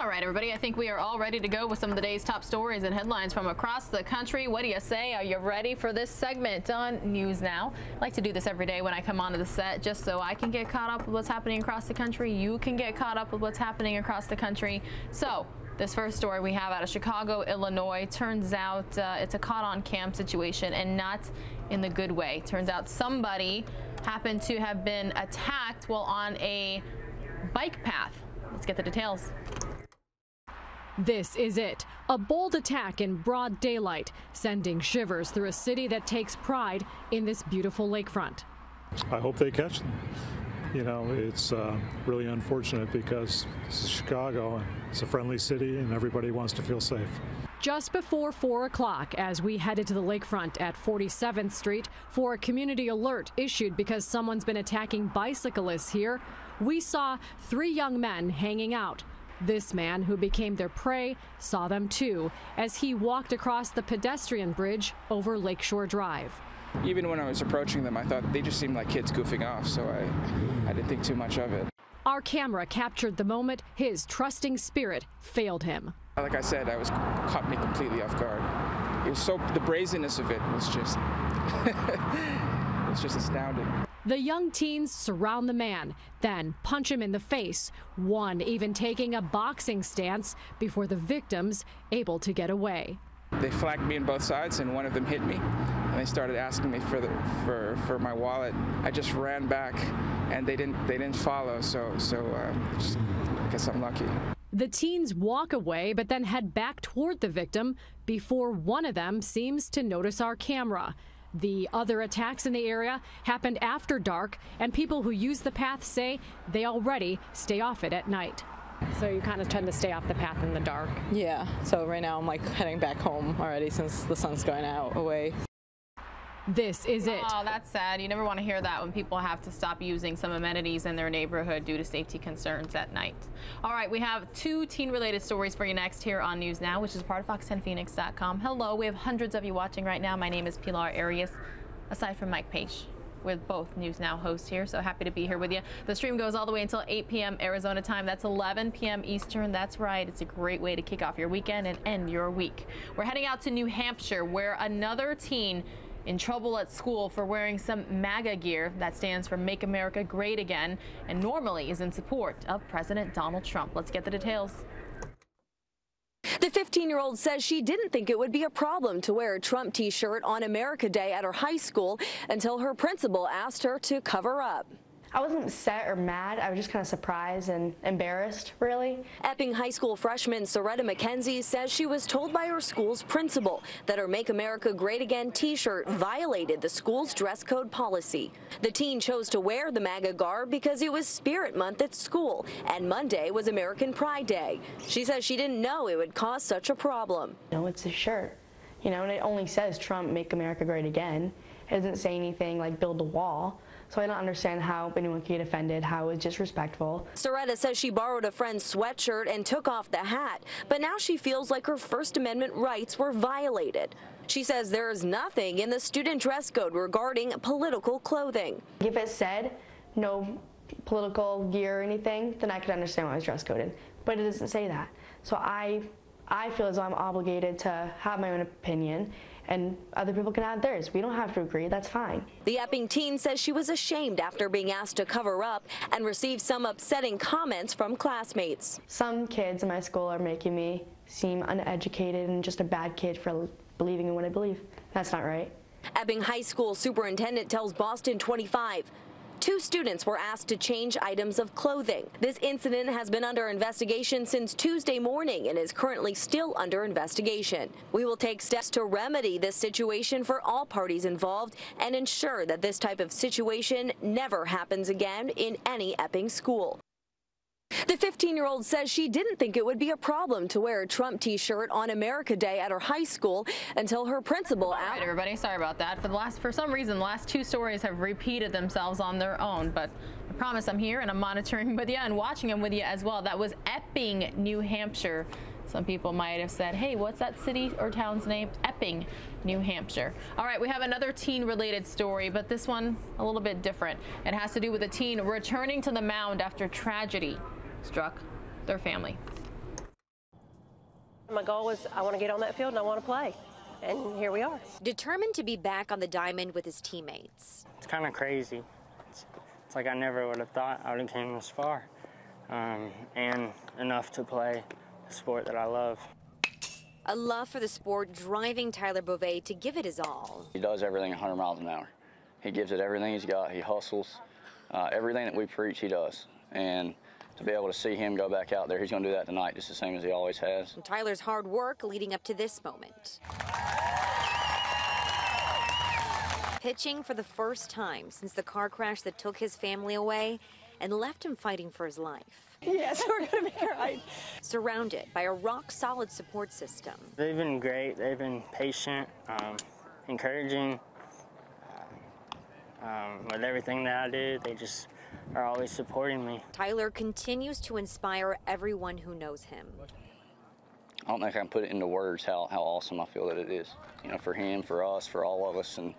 All right, everybody, I think we are all ready to go with some of the day's top stories and headlines from across the country. What do you say? Are you ready for this segment on News Now? I like to do this every day when I come onto the set, just so I can get caught up with what's happening across the country. You can get caught up with what's happening across the country. So this first story we have out of Chicago, Illinois. Turns out it's a caught-on-cam situation, and not in the good way. Turns out somebody happened to have been attacked while on a bike path. Let's get the details. This is it, a bold attack in broad daylight, sending shivers through a city that takes pride in this beautiful lakefront. I hope they catch them. You know, it's really unfortunate because this is Chicago, and it's a friendly city, and everybody wants to feel safe. Just before 4 o'clock, as we headed to the lakefront at 47th Street for a community alert issued because someone's been attacking bicyclists here, we saw 3 young men hanging out. This man, who became their prey, saw them too as he walked across the pedestrian bridge over Lakeshore Drive. Even when I was approaching them, I thought they just seemed like kids goofing off, so I didn't think too much of it. Our camera captured the moment his trusting spirit failed him. Like I said, caught me completely off guard. It was the brazenness of it was just, it was just astounding. The young teens surround the man, then punch him in the face, one even taking a boxing stance before the victims able to get away. They flanked me on both sides, and one of them hit me, and they started asking me for my wallet. I just ran back, and they didn't follow, so I guess I'm lucky. The teens walk away, but then head back toward the victim before one of them seems to notice our camera. The other attacks in the area happened after dark, and people who use the path say they already stay off it at night. So you kind of tend to stay off the path in the dark? Yeah, so right now I'm like heading back home already since the sun's going away. This is it. Oh, that's sad. You never want to hear that when people have to stop using some amenities in their neighborhood due to safety concerns at night. All right, we have 2 teen-related stories for you next here on News Now, which is part of Fox10Phoenix.com. Hello, we have hundreds of you watching right now. My name is Pilar Arias, aside from Mike Page. With both News Now hosts here, so happy to be here with you. The stream goes all the way until 8 p.m. Arizona time. That's 11 p.m. Eastern. That's right. It's a great way to kick off your weekend and end your week. We're heading out to New Hampshire, where another teen in trouble at school for wearing some MAGA gear, that stands for Make America Great Again, and normally is in support of President Donald Trump. Let's get the details. The 15-year-old says she didn't think it would be a problem to wear a Trump t-shirt on America Day at her high school until her principal asked her to cover up. I wasn't upset or mad. I was just kind of surprised and embarrassed, really. Epping High School freshman Soretta McKenzie says she was told by her school's principal that her Make America Great Again t-shirt violated the school's dress code policy. The teen chose to wear the MAGA garb because it was Spirit Month at school, and Monday was American Pride Day. She says she didn't know it would cause such a problem. You know, it's a shirt, you know, and it only says Trump, Make America Great Again. It doesn't say anything like build a wall. So I don't understand how anyone could get offended, how it's disrespectful. Soretta says she borrowed a friend's sweatshirt and took off the hat, but now she feels like her First Amendment rights were violated. She says there is nothing in the student dress code regarding political clothing. If it said no political gear or anything, then I could understand why it was dress coded. But it doesn't say that. So I feel as though I'm obligated to have my own opinion, and other people can have theirs. We don't have to agree. That's fine. The Epping teen says she was ashamed after being asked to cover up and received some upsetting comments from classmates. Some kids in my school are making me seem uneducated and just a bad kid for believing in what I believe. That's not right. Epping High School superintendent tells Boston 25. 2 students were asked to change items of clothing. This incident has been under investigation since Tuesday morning and is currently still under investigation. We will take steps to remedy this situation for all parties involved and ensure that this type of situation never happens again in any Epping school. The 15-year-old says she didn't think it would be a problem to wear a Trump t-shirt on America Day at her high school until her principal asked. All right, everybody, sorry about that. For some reason, the last 2 stories have repeated themselves on their own, but I promise I'm here and I'm monitoring with you and watching them with you as well. That was Epping, New Hampshire. Some people might have said, hey, what's that city or town's name? Epping, New Hampshire. All right, we have another teen-related story, but this one a little bit different. It has to do with a teen returning to the mound after tragedy struck their family. My goal was I want to get on that field and I want to play. And here we are. Determined to be back on the diamond with his teammates. It's kind of crazy. It's like I never would have thought I would have came this far, and enough to play the sport that I love. A love for the sport driving Tyler Beauvais to give it his all. He does everything 100 miles an hour. He gives it everything he's got. He hustles. Everything that we preach, he does. And to be able to see him go back out there, he's going to do that tonight just the same as he always has. And Tyler's hard work leading up to this moment. Pitching for the first time since the car crash that took his family away and left him fighting for his life. Yes, we're going to be all right. Surrounded by a rock-solid support system. They've been great. They've been patient, encouraging with everything that I do. They just are always supporting me. Tyler continues to inspire everyone who knows him. I don't think I can put it into words how awesome I feel that it is. You know, for him, for us, for all of us, and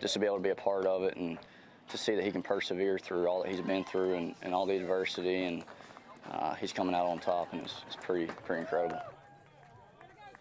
just to be able to be a part of it and to see that he can persevere through all that he's been through and all the adversity, and he's coming out on top, and it's pretty incredible.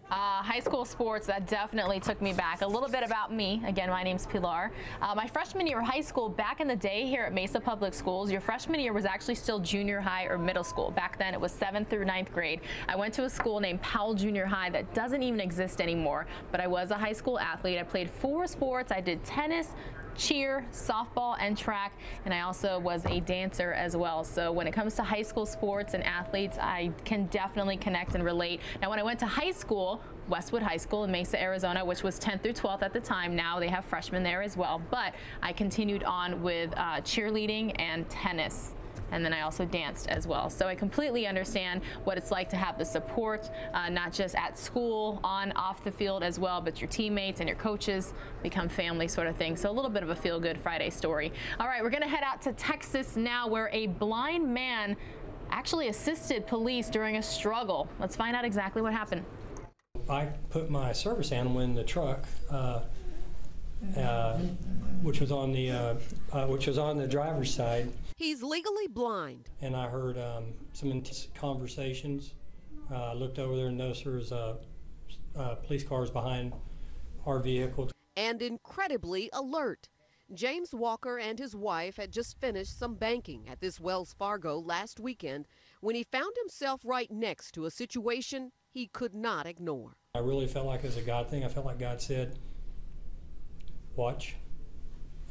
High school sports, that definitely took me back. A little bit about me. Again, my name's Pilar. My freshman year of high school, back in the day here at Mesa Public Schools, your freshman year was actually still junior high or middle school. Back then it was 7th through 9th grade. I went to a school named Powell Junior High that doesn't even exist anymore, but I was a high school athlete. I played 4 sports. I did tennis, cheer, softball, and track, and I also was a dancer as well. So when it comes to high school sports and athletes, I can definitely connect and relate. Now, when I went to high school, Westwood High School in Mesa, Arizona, which was 10th through 12th at the time. Now they have freshmen there as well, but I continued on with cheerleading and tennis. And then I also danced as well. So I completely understand what it's like to have the support, not just at school, off the field as well, but your teammates and your coaches become family sort of thing. So a little bit of a feel-good Friday story. All right, we're gonna head out to Texas now, where a blind man actually assisted police during a struggle. Let's find out exactly what happened. I put my service animal in the truck, which was on the driver's side. He's legally blind. And I heard some intense conversations. Looked over there and noticed there was police cars behind our vehicle. And incredibly alert. James Walker and his wife had just finished some banking at this Wells Fargo last weekend when he found himself right next to a situation he could not ignore. I really felt like it was a God thing. I felt like God said, watch.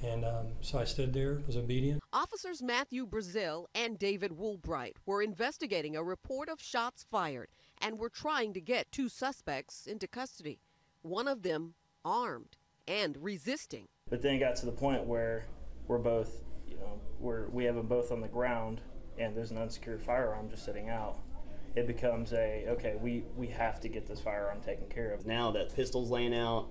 And so I stood there, was obedient. Officers Matthew Brazil and David Woolbright were investigating a report of shots fired and were trying to get 2 suspects into custody, one of them armed and resisting. But then it got to the point where we're both, we have them both on the ground and there's an unsecured firearm just sitting out. It becomes okay, we have to get this firearm taken care of. Now that pistol's laying out,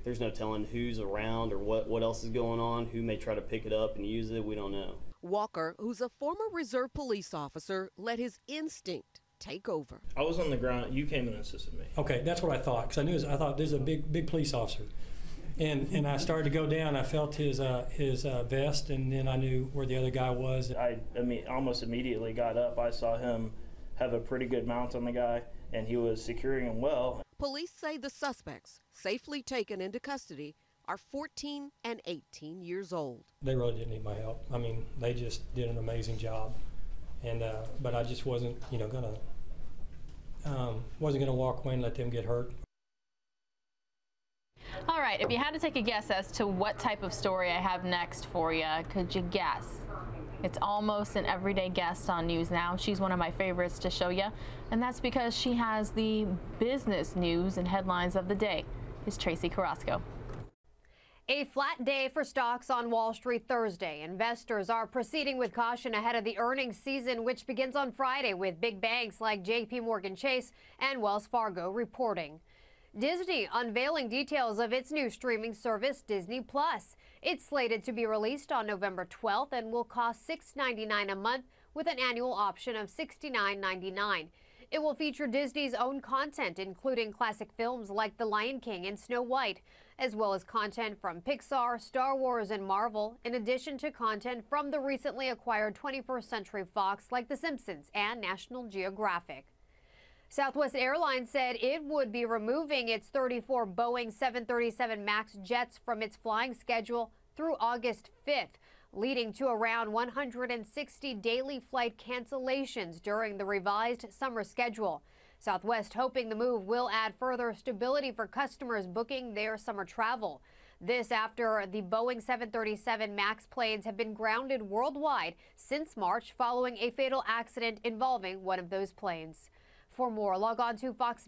there's no telling who's around or what else is going on, who may try to pick it up and use it, we don't know. Walker, who's a former reserve police officer, let his instinct take over. I was on the ground, you came and assisted me. Okay, that's what I thought, because I thought there's a big police officer. And I started to go down, I felt his vest, and then I knew where the other guy was. I almost immediately got up. I saw him have a pretty good mount on the guy, and he was securing him well. Police say the suspects, safely taken into custody, are 14 and 18 years old. They really didn't need my help. I mean, they just did an amazing job. And but I just wasn't, gonna walk away and let them get hurt. All right, if you had to take a guess as to what type of story I have next for you, could you guess? It's almost an everyday guest on News Now. She's one of my favorites to show you, and that's because she has the business news and headlines of the day. It's Tracy Carrasco. A flat day for stocks on Wall Street Thursday. Investors are proceeding with caution ahead of the earnings season, which begins on Friday with big banks like JP Chase and Wells Fargo reporting. Disney unveiling details of its new streaming service, Disney Plus. It's slated to be released on November 12th and will cost $6.99 a month with an annual option of $69.99. It will feature Disney's own content, including classic films like The Lion King and Snow White, as well as content from Pixar, Star Wars, and Marvel, in addition to content from the recently acquired 21st Century Fox like The Simpsons and National Geographic. Southwest Airlines said it would be removing its 34 Boeing 737 MAX jets from its flying schedule through August 5th, leading to around 160 daily flight cancellations during the revised summer schedule. Southwest hoping the move will add further stability for customers booking their summer travel. This after the Boeing 737 MAX planes have been grounded worldwide since March following a fatal accident involving one of those planes. For more, log on to Fox.